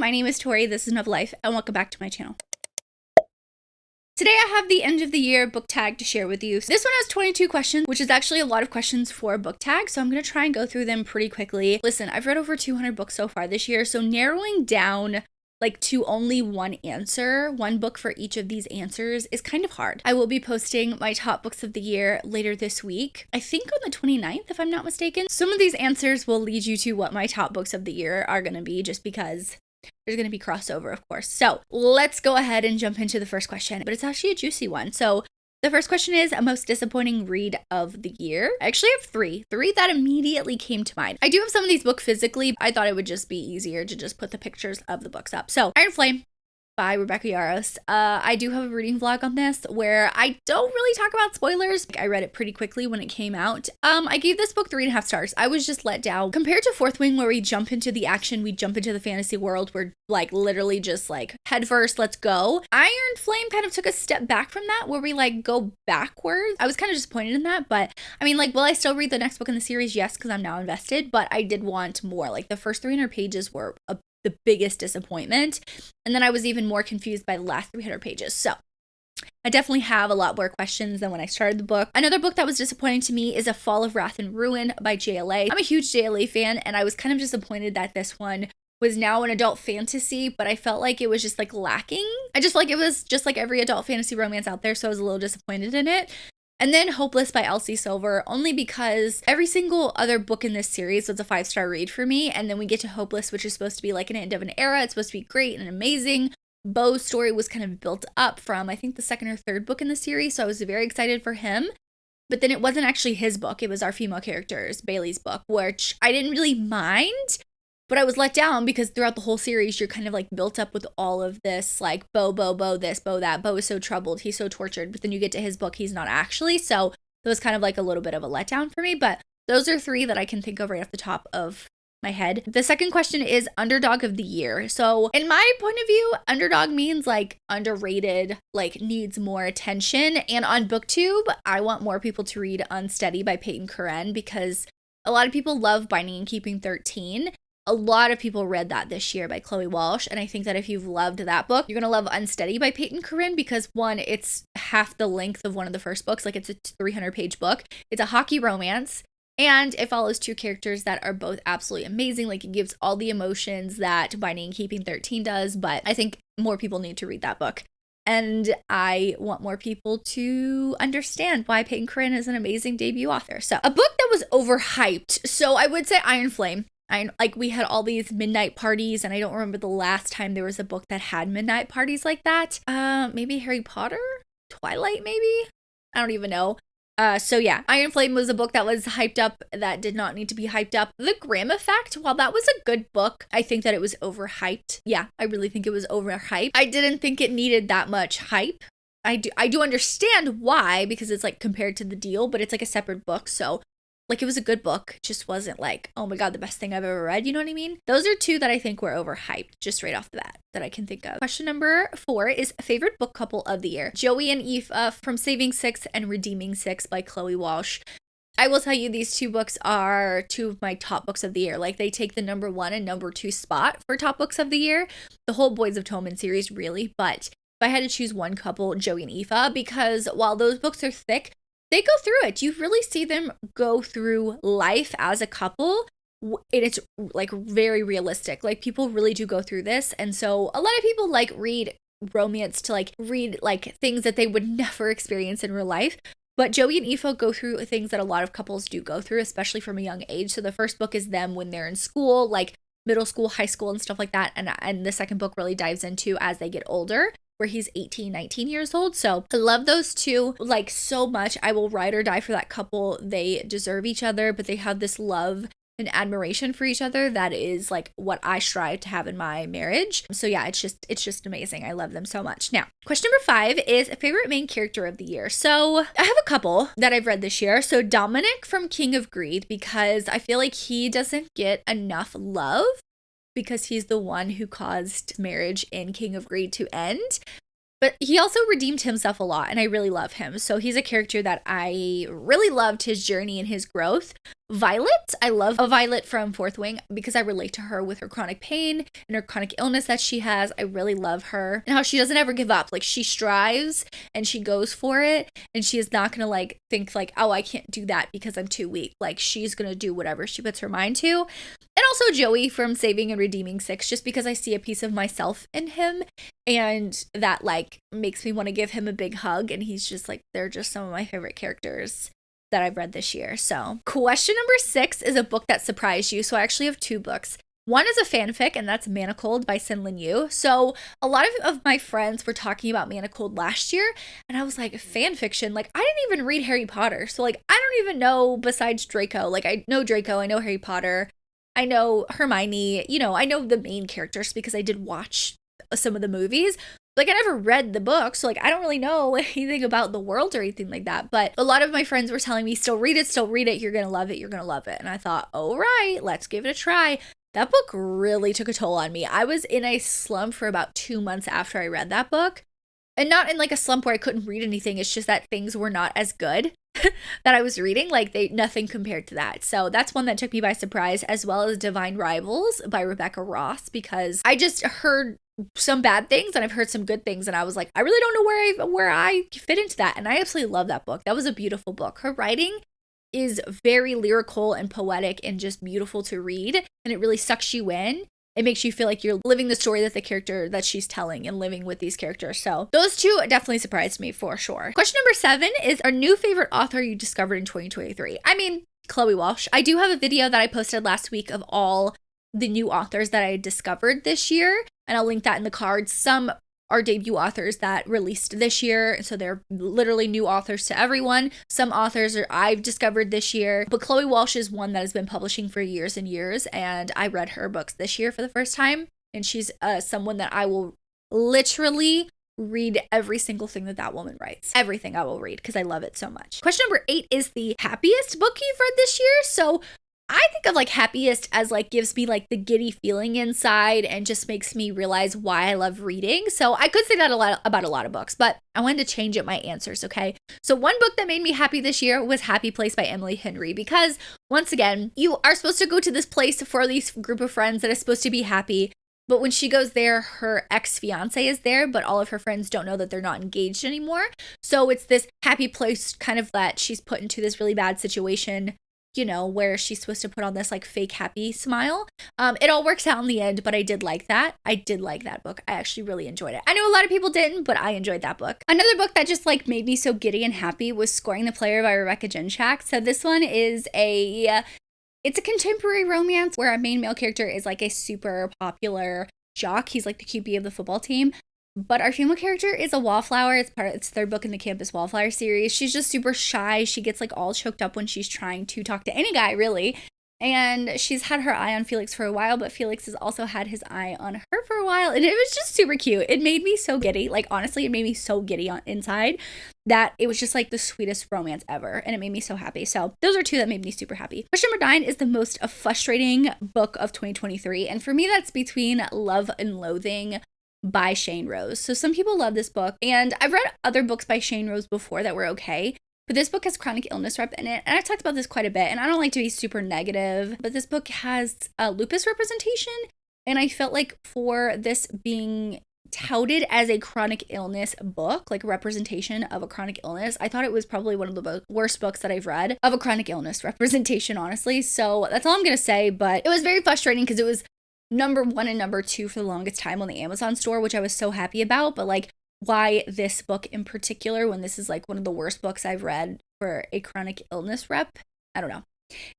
my name is Tori, this is Nov Life, and welcome back to my channel. Today I have the end of the year book tag to share with you. This one has 22 questions, which is actually a lot of questions for a book tag, so I'm going to try and go through them pretty quickly. Listen, I've read over 200 books so far this year, so narrowing down to only one answer, one book for each of these answers is kind of hard. I will be posting my top books of the year later this week. I think on the 29th, if I'm not mistaken. Some of these answers will lead you to what my top books of the year are going to be, just because there's going to be crossover, of course. So let's go ahead and jump into the first question, but it's actually a juicy one. So the first question is a most disappointing read of the year. I actually have three that immediately came to mind. I do have some of these books physically. I thought it would just be easier to just put the pictures of the books up. So Iron Flame by Rebecca Yarros. I do have a reading vlog on this where I don't really talk about spoilers. I read it pretty quickly when it came out. I gave this book 3.5 stars. I was just let down. Compared to Fourth Wing, where we jump into the action, we jump into the fantasy world, we're literally just head first, let's go. Iron Flame kind of took a step back from that, where we go backwards. I was kind of disappointed in that, but I mean, will I still read the next book in the series? Yes, because I'm now invested, but I did want more. The first 300 pages were the biggest disappointment. And then I was even more confused by the last 300 pages. So I definitely have a lot more questions than when I started the book. Another book that was disappointing to me is A Fall of Wrath and Ruin by JLA. I'm a huge JLA fan, and I was kind of disappointed that this one was now an adult fantasy, but I felt like it was just lacking. I just felt like it was just like every adult fantasy romance out there, so I was a little disappointed in it. And then Hopeless by Elsie Silver, only because every single other book in this series was a 5-star read for me. And then we get to Hopeless, which is supposed to be an end of an era. It's supposed to be great and amazing. Beau's story was kind of built up from, I think, the second or third book in the series. So I was very excited for him. But then it wasn't actually his book. It was our female characters, Bailey's book, which I didn't really mind. But I was let down because throughout the whole series, you're kind of built up with all of this, Beau, this, Beau, that. Beau is so troubled. He's so tortured. But then you get to his book, he's not actually. So it was kind of a little bit of a letdown for me. But those are three that I can think of right off the top of my head. The second question is Underdog of the Year. So in my point of view, underdog means underrated, needs more attention. And on BookTube, I want more people to read Unsteady by Peyton Corinne, because a lot of people love Binding and Keeping 13. A lot of people read that this year by Chloe Walsh, and I think that if you've loved that book, you're going to love Unsteady by Peyton Corinne, because one, it's half the length of one of the first books. It's a 300-page book. It's a hockey romance, and it follows two characters that are both absolutely amazing. It gives all the emotions that Binding and Keeping 13 does, but I think more people need to read that book. And I want more people to understand why Peyton Corinne is an amazing debut author. So a book that was overhyped. So I would say Iron Flame. We had all these midnight parties, and I don't remember the last time there was a book that had midnight parties like that. Maybe Harry Potter? Twilight, maybe? I don't even know. So yeah, Iron Flame was a book that was hyped up that did not need to be hyped up. The Graham Effect, while that was a good book, I think that it was overhyped. Yeah, I really think it was overhyped. I didn't think it needed that much hype. I do understand why, because it's compared to The Deal, but it's a separate book, so it was a good book. It just wasn't oh my god, the best thing I've ever read. You know what I mean? Those are two that I think were overhyped, just right off the bat, that I can think of. Question number 4 is favorite book couple of the year. Joey and Aoife from Saving Six and Redeeming Six by Chloe Walsh. I will tell you, these two books are two of my top books of the year. They take the number 1 and number 2 spot for top books of the year. The whole Boys of Tommen series, really. But if I had to choose one couple, Joey and Aoife, because while those books are thick, they go through it. You really see them go through life as a couple. And it's very realistic. People really do go through this. And so a lot of people read romance to read things that they would never experience in real life. But Joey and Aoife go through things that a lot of couples do go through, especially from a young age. So the first book is them when they're in school, middle school, high school, and stuff like that. And the second book really dives into as they get older, where he's 18, 19 years old. So I love those two so much. I will ride or die for that couple. They deserve each other, but they have this love and admiration for each other that is what I strive to have in my marriage. So yeah, it's just amazing. I love them so much. Now, question number 5 is favorite main character of the year. So I have a couple that I've read this year. So Dominic from King of Greed, because I feel he doesn't get enough love, because he's the one who caused marriage in King of Greed to end. But he also redeemed himself a lot, and I really love him. So he's a character that I really loved his journey and his growth. Violet, I love a Violet from Fourth Wing because I relate to her with her chronic pain and her chronic illness that she has. I really love her and how she doesn't ever give up. Like, she strives and she goes for it, and she is not gonna like think like, oh, I can't do that because I'm too weak. Like, she's gonna do whatever she puts her mind to. And also Joey from Saving and Redeeming Six, just because I see a piece of myself in him, and that like makes me want to give him a big hug. And he's just like, they're just some of my favorite characters that I've read this year. So question number 6 is a book that surprised you. So I actually have 2 books. One is a fanfic, and that's Manacled by Sin Lin Yu. So a lot of my friends were talking about Manacled last year, and I was like, fan fiction? Like, I didn't even read Harry Potter. So like, I don't even know besides Draco. Like, I know Draco, I know Harry Potter, I know Hermione, you know, I know the main characters because I did watch some of the movies. Like, I never read the book, so like, I don't really know anything about the world or anything like that. But a lot of my friends were telling me, still read it, you're gonna love it, you're gonna love it. And I thought, all right, let's give it a try. That book really took a toll on me. I was in a slump for about 2 months after I read that book. And not in like a slump where I couldn't read anything, it's just that things were not as good that I was reading. Like, nothing compared to that. So that's one that took me by surprise, as well as Divine Rivals by Rebecca Ross, because I just heard some bad things and I've heard some good things, and I was like, I really don't know where I fit into that. And I absolutely love that book. That was a beautiful book. Her writing is very lyrical and poetic and just beautiful to read, and it really sucks you in. It makes you feel like you're living the story that the character that she's telling and living with these characters. So those 2 definitely surprised me for sure. Question number 7 is our new favorite author you discovered in 2023. I mean, Chloe Walsh. I do have a video that I posted last week of all the new authors that I discovered this year, and I'll link that in the cards. Some are debut authors that released this year, so they're literally new authors to everyone. Some authors I've discovered this year, but Chloe Walsh is one that has been publishing for years and years, and I read her books this year for the first time, and she's someone that I will literally read every single thing that woman writes. Everything I will read because I love it so much. Question number 8 is the happiest book you've read this year. So I think of like happiest as like gives me like the giddy feeling inside and just makes me realize why I love reading. So I could say that about a lot of books, but I wanted to change up my answers, okay? So one book that made me happy this year was Happy Place by Emily Henry, because once again, you are supposed to go to this place for these group of friends that is supposed to be happy. But when she goes there, her ex-fiance is there, but all of her friends don't know that they're not engaged anymore. So it's this happy place kind of that she's put into this really bad situation, you know, where she's supposed to put on this like fake happy smile. It all works out in the end, but I did like that. I did like that book. I actually really enjoyed it. I know a lot of people didn't, but I enjoyed that book. Another book that just like made me so giddy and happy was Scoring the Player by Rebecca Genchak. So this one is it's a contemporary romance where our main male character is like a super popular jock. He's like the QB of the football team. But our female character is a wallflower. It's third book in the Campus Wallflower series. She's just super shy. She gets like all choked up when she's trying to talk to any guy, really. And she's had her eye on Felix for a while, but Felix has also had his eye on her for a while. And it was just super cute. It made me so giddy. Like, honestly, it made me so giddy inside that it was just like the sweetest romance ever. And it made me so happy. So those are 2 that made me super happy. Question number 9 is the most frustrating book of 2023. And for me, that's between Love and Loathing by Shane Rose. So some people love this book, and I've read other books by Shane Rose before that were okay, but this book has chronic illness rep in it, and I've talked about this quite a bit, and I don't like to be super negative, but this book has lupus representation, and I felt like for this being touted as a chronic illness book, like a representation of a chronic illness, I thought it was probably one of the worst books that I've read of a chronic illness representation, honestly. So that's all I'm gonna say, but it was very frustrating because it was number 1 and number 2 for the longest time on the Amazon store, which I was so happy about. But like, why this book in particular when this is like one of the worst books I've read for a chronic illness rep? I don't know.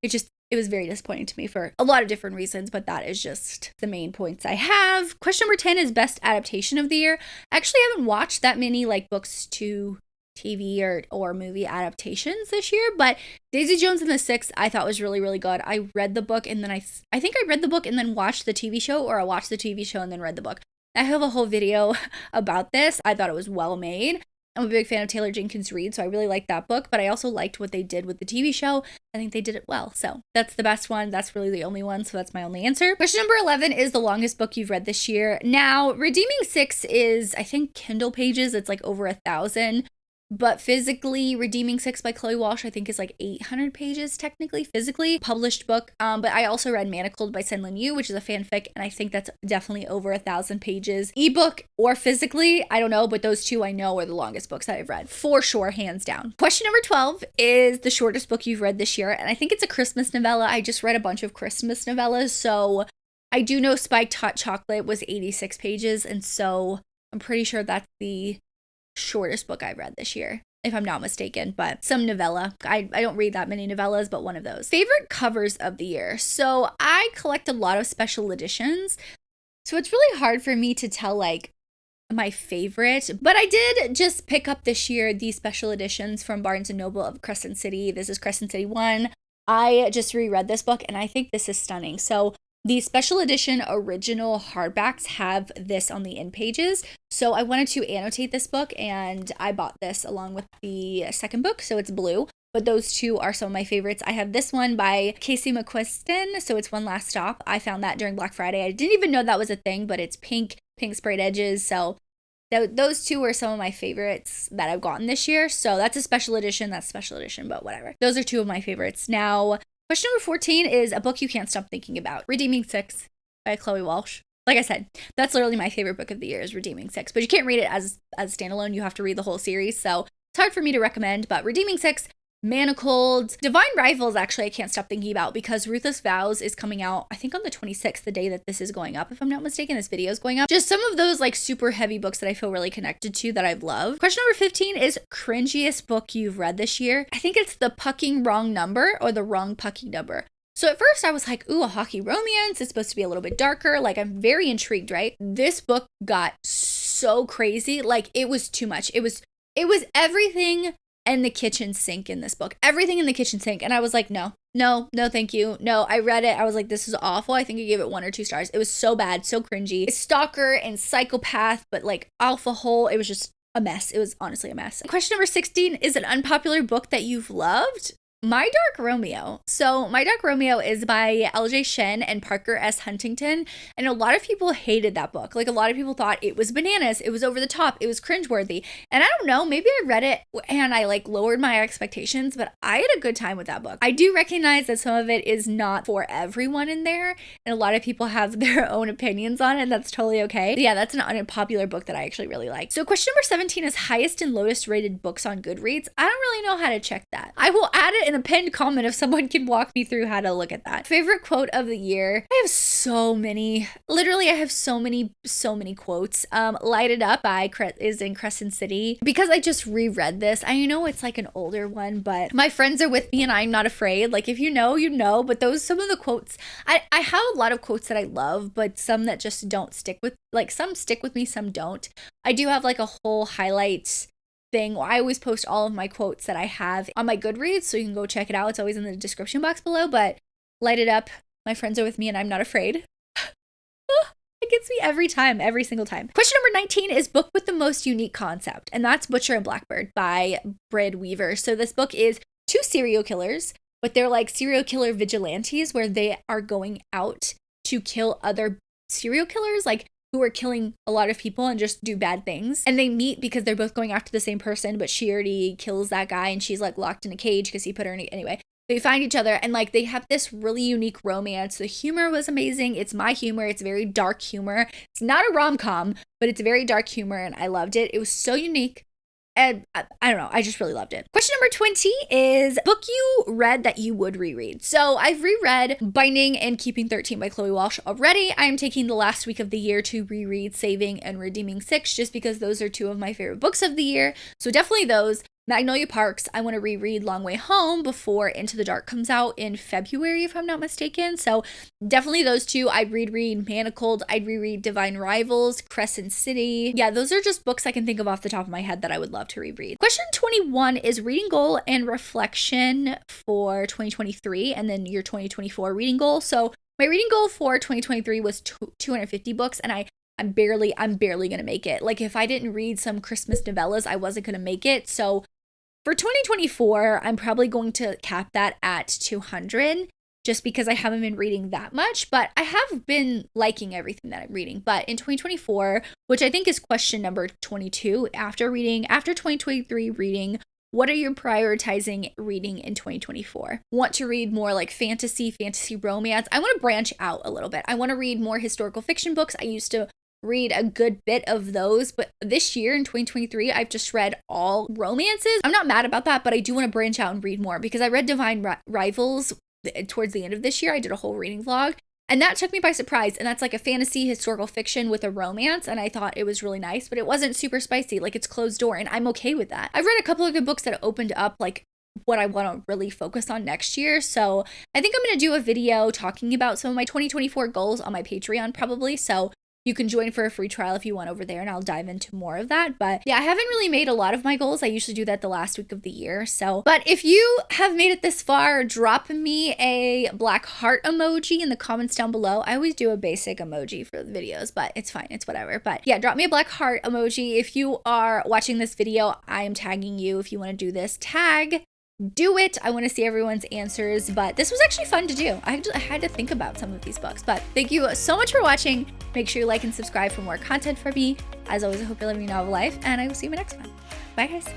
It was very disappointing to me for a lot of different reasons, but that is just the main points I have. Question number 10 is best adaptation of the year. I actually haven't watched that many like books to TV or movie adaptations this year, but Daisy Jones and the Six I thought was really, really good. I read the book and then I think I read the book and then watched the TV show, or I watched the TV show and then read the book. I have a whole video about this. I thought it was well made. I'm a big fan of Taylor Jenkins Reid, so I really liked that book, but I also liked what they did with the TV show. I think they did it well. So that's the best one. That's really the only one. So that's my only answer. Question number 11 is the longest book you've read this year. Now, Redeeming Six is, I think, Kindle pages. It's like over 1,000. But physically, Redeeming Six by Chloe Walsh, I think, is like 800 pages, technically, physically. Published book. But I also read Manacled by Senlin Yu, which is a fanfic, and I think that's definitely over 1,000 pages. Ebook or physically, I don't know, but those two I know are the longest books that I've read. For sure, hands down. Question number 12 is the shortest book you've read this year, and I think it's a Christmas novella. I just read a bunch of Christmas novellas, so I do know Spiked Hot Chocolate was 86 pages, and so I'm pretty sure that's the shortest book I've read this year, if I'm not mistaken, but some novella. I don't read that many novellas, but one of those. Favorite covers of the year. So I collect a lot of special editions, so it's really hard for me to tell like my favorite, but I did just pick up this year the special editions from Barnes & Noble of Crescent City. This is Crescent City 1. I just reread this book and I think this is stunning. So the special edition original hardbacks have this on the end pages. So I wanted to annotate this book and I bought this along with the second book. So it's blue, but those two are some of my favorites. I have this one by Casey McQuiston. So it's One Last Stop. I found that during Black Friday. I didn't even know that was a thing, but it's pink sprayed edges. So those two are some of my favorites that I've gotten this year. So that's a special edition. That's special edition, but whatever. Those are two of my favorites. Now, question number 14 is a book you can't stop thinking about. Redeeming Six by Chloe Walsh. Like I said, that's literally my favorite book of the year is Redeeming Six. But you can't read it as standalone. You have to read the whole series. So it's hard for me to recommend. But Redeeming Six, Manacled, Divine Rivals, actually, I can't stop thinking about because Ruthless Vows is coming out, I think on the 26th, the day that this is going up. If I'm not mistaken, this video is going up. Just some of those like super heavy books that I feel really connected to that I've loved. Question number 15 is cringiest book you've read this year. I think it's The Pucking Wrong Number or The Wrong Pucking Number. So at first I was like, ooh, a hockey romance. It's supposed to be a little bit darker. Like I'm very intrigued, right? This book got so crazy. Like it was too much. It was everything in the kitchen sink in this book. Everything in the kitchen sink. And I was like, no, thank you. No, I read it. I was like, this is awful. I think I gave it 1 or 2 stars. It was so bad, so cringy. Stalker and psychopath, but like alpha hole. It was just a mess. It was honestly a mess. Question number 16 is an unpopular book that you've loved. My Dark Romeo. So My Dark Romeo is by LJ Shen and Parker S. Huntington. And a lot of people hated that book. Like a lot of people thought it was bananas. It was over the top. It was cringeworthy. And I don't know, maybe I read it and I like lowered my expectations, but I had a good time with that book. I do recognize that some of it is not for everyone in there. And a lot of people have their own opinions on it. And that's totally okay. But yeah, that's an unpopular book that I actually really like. So question number 17 is highest and lowest rated books on Goodreads. I don't really know how to check that. I will add it in a pinned comment if someone can walk me through how to look at that. Favorite quote of the year. I have so many. Literally, I have so many quotes. Light It Up by is in Crescent City. Because I just reread this. I know it's like an older one, but my friends are with me and I'm not afraid. Like if you know, you know. But some of the quotes, I have a lot of quotes that I love, but some that just don't stick with, like some stick with me, some don't. I do have like a whole highlights thing. I always post all of my quotes that I have on my Goodreads, so you can go check it out. It's always in the description box below, but Light It Up, my friends are with me and I'm not afraid. It gets me every time, every single time. Question number 19 is book with the most unique concept, and that's Butcher and Blackbird by Brid Weaver. So this book is 2 serial killers, but they're like serial killer vigilantes where they are going out to kill other serial killers, like who are killing a lot of people and just do bad things. And they meet because they're both going after the same person, but she already kills that guy and she's like locked in a cage because he put her in anyway. They find each other and like they have this really unique romance. The humor was amazing. It's my humor. It's very dark humor. It's not a rom-com, but it's very dark humor and I loved it. It was so unique. And I don't know, I just really loved it. Question number 20 is book you read that you would reread. So I've reread Binding and Keeping 13 by Chloe Walsh already. I am taking the last week of the year to reread Saving and Redeeming Six just because those are 2 of my favorite books of the year. So definitely those. Magnolia Parks, I want to reread Long Way Home before Into the Dark comes out in February, if I'm not mistaken. So definitely those 2. I'd reread Manacled. I'd reread Divine Rivals, Crescent City. Yeah, those are just books I can think of off the top of my head that I would love to reread. Question 21 is reading goal and reflection for 2023 and then your 2024 reading goal. So my reading goal for 2023 was 250 books and I I'm barely gonna make it. Like if I didn't read some Christmas novellas, I wasn't gonna make it. So for 2024, I'm probably going to cap that at 200 just because I haven't been reading that much, but I have been liking everything that I'm reading. But in 2024, which I think is question number 22, after 2023 reading, what are you prioritizing reading in 2024? Want to read more like fantasy romance? I want to branch out a little bit. I want to read more historical fiction books. I used to read a good bit of those, but this year in 2023, I've just read all romances. I'm not mad about that, but I do want to branch out and read more because I read Divine Rivals towards the end of this year. I did a whole reading vlog, and that took me by surprise. And that's like a fantasy historical fiction with a romance, and I thought it was really nice, but it wasn't super spicy. Like, it's closed door, and I'm okay with that. I've read a couple of good books that opened up like what I want to really focus on next year. So I think I'm going to do a video talking about some of my 2024 goals on my Patreon probably. So you can join for a free trial if you want over there, and I'll dive into more of that. But yeah, I haven't really made a lot of my goals. I usually do that the last week of the year. So, but if you have made it this far, drop me a black heart emoji in the comments down below. I always do a basic emoji for the videos, but it's fine. It's whatever. But yeah, drop me a black heart emoji. If you are watching this video, I am tagging you. If you want to do this, do it. I want to see everyone's answers, but this was actually fun to do. I had to think about some of these books, but thank you so much for watching. Make sure you like and subscribe for more content from me. As always, I hope you're living a novel life, and I will see you in my next one. Bye, guys.